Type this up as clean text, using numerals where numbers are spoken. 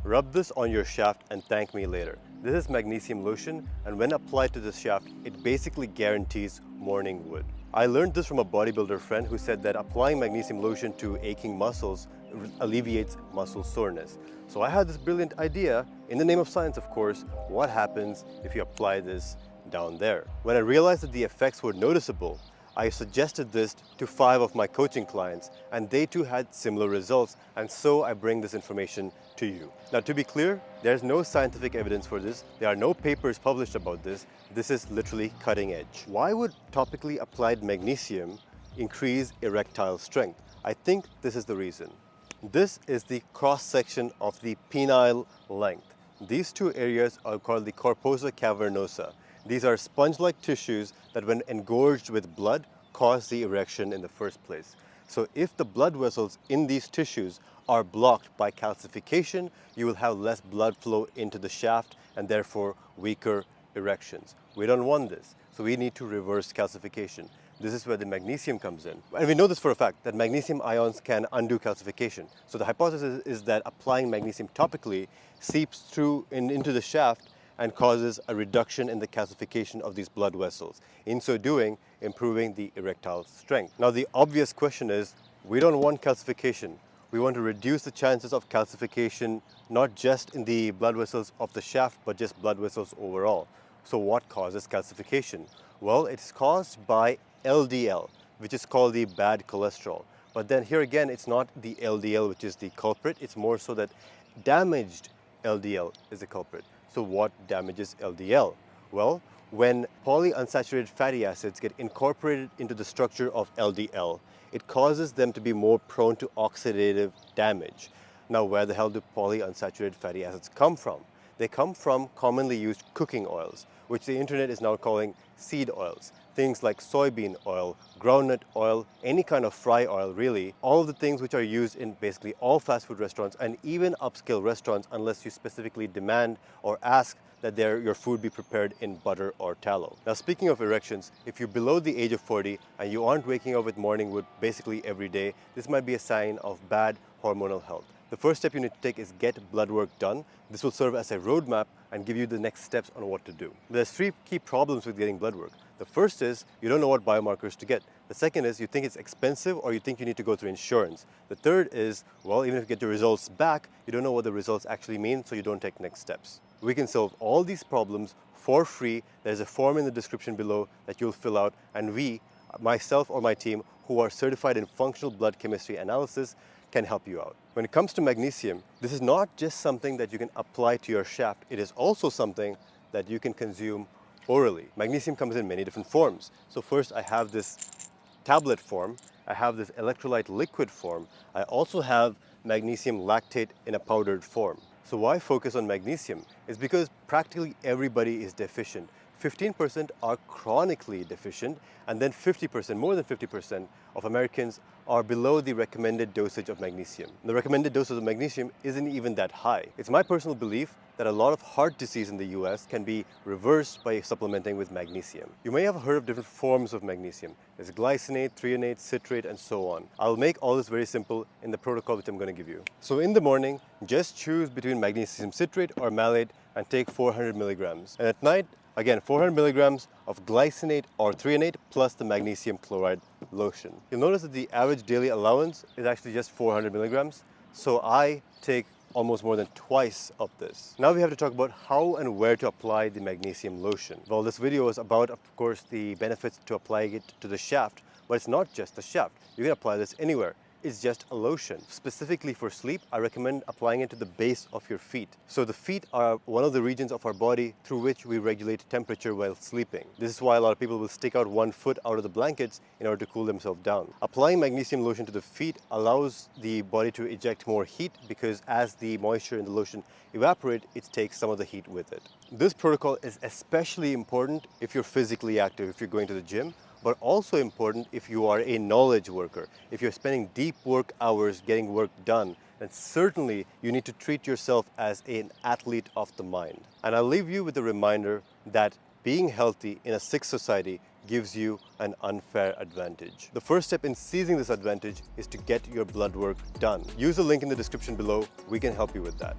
Rub this on your shaft and thank me later. This is magnesium lotion, and when applied to the shaft, it basically guarantees morning wood. I learned this from a bodybuilder friend who said that applying magnesium lotion to aching muscles alleviates muscle soreness. So I had this brilliant idea, in the name of science of course, what happens if you apply this down there? When I realized that the effects were noticeable, I suggested this to 5 of my coaching clients, and they too had similar results, and so I bring this information to you. Now, to be clear, there's no scientific evidence for this. There are no papers published about this. This is literally cutting edge. Why would topically applied magnesium increase erectile strength? I think this is the reason. This is the cross-section of the penile length. These two areas are called the corposa cavernosa. These are sponge-like tissues that when engorged with blood cause the erection in the first place. So if the blood vessels in these tissues are blocked by calcification, you will have less blood flow into the shaft and therefore weaker erections. We don't want this, so we need to reverse calcification. This is where the magnesium comes in. And we know this for a fact, that magnesium ions can undo calcification. So the hypothesis is that applying magnesium topically seeps through into the shaft and causes a reduction in the calcification of these blood vessels. In so doing, improving the erectile strength. Now the obvious question is, we don't want calcification. We want to reduce the chances of calcification, not just in the blood vessels of the shaft, but just blood vessels overall. So what causes calcification? Well, it's caused by LDL, which is called the bad cholesterol. But then here again, it's not the LDL which is the culprit, it's more so that damaged LDL is the culprit. So what damages LDL? Well, when polyunsaturated fatty acids get incorporated into the structure of LDL, it causes them to be more prone to oxidative damage. Now, where the hell do polyunsaturated fatty acids come from? They come from commonly used cooking oils, which the internet is now calling seed oils. Things like soybean oil, groundnut oil, any kind of fry oil really, all of the things which are used in basically all fast food restaurants and even upscale restaurants unless you specifically demand or ask that your food be prepared in butter or tallow. Now speaking of erections, if you're below the age of 40 and you aren't waking up with morning wood basically every day, this might be a sign of bad hormonal health. The first step you need to take is get blood work done. This will serve as a roadmap and give you the next steps on what to do. There's 3 key problems with getting blood work. The first is you don't know what biomarkers to get. The second is you think it's expensive or you think you need to go through insurance. The third is, well, even if you get the results back, you don't know what the results actually mean, so you don't take next steps. We can solve all these problems for free. There's a form in the description below that you'll fill out, and we, myself or my team, who are certified in functional blood chemistry analysis, can help you out. When it comes to magnesium, this is not just something that you can apply to your shaft. It is also something that you can consume orally. Magnesium comes in many different forms. So first I have this tablet form, I have this electrolyte liquid form, I also have magnesium lactate in a powdered form. So why focus on magnesium? It's because practically everybody is deficient. 15% are chronically deficient, and then 50%, more than 50% of Americans are below the recommended dosage of magnesium. The recommended dosage of magnesium isn't even that high. It's my personal belief that a lot of heart disease in the US can be reversed by supplementing with magnesium. You may have heard of different forms of magnesium. There's glycinate, threonate, citrate, and so on. I'll make all this very simple in the protocol which I'm going to give you. So in the morning, just choose between magnesium citrate or malate and take 400 milligrams. And at night, again, 400 milligrams of glycinate or threonate plus the magnesium chloride lotion. You'll notice that the average daily allowance is actually just 400 milligrams. So I take almost more than twice of this. Now we have to talk about how and where to apply the magnesium lotion. Well, this video is about, of course, the benefits to applying it to the shaft, but it's not just the shaft. You can apply this anywhere. It's just a lotion. Specifically for sleep, I recommend applying it to the base of your feet. So the feet are one of the regions of our body through which we regulate temperature while sleeping. This is why a lot of people will stick out one foot out of the blankets in order to cool themselves down. Applying magnesium lotion to the feet allows the body to eject more heat because as the moisture in the lotion evaporates, it takes some of the heat with it. This protocol is especially important if you're physically active, if you're going to the gym, but also important if you are a knowledge worker. If you're spending deep work hours getting work done, then certainly you need to treat yourself as an athlete of the mind. And I'll leave you with a reminder that being healthy in a sick society gives you an unfair advantage. The first step in seizing this advantage is to get your blood work done. Use the link in the description below. We can help you with that.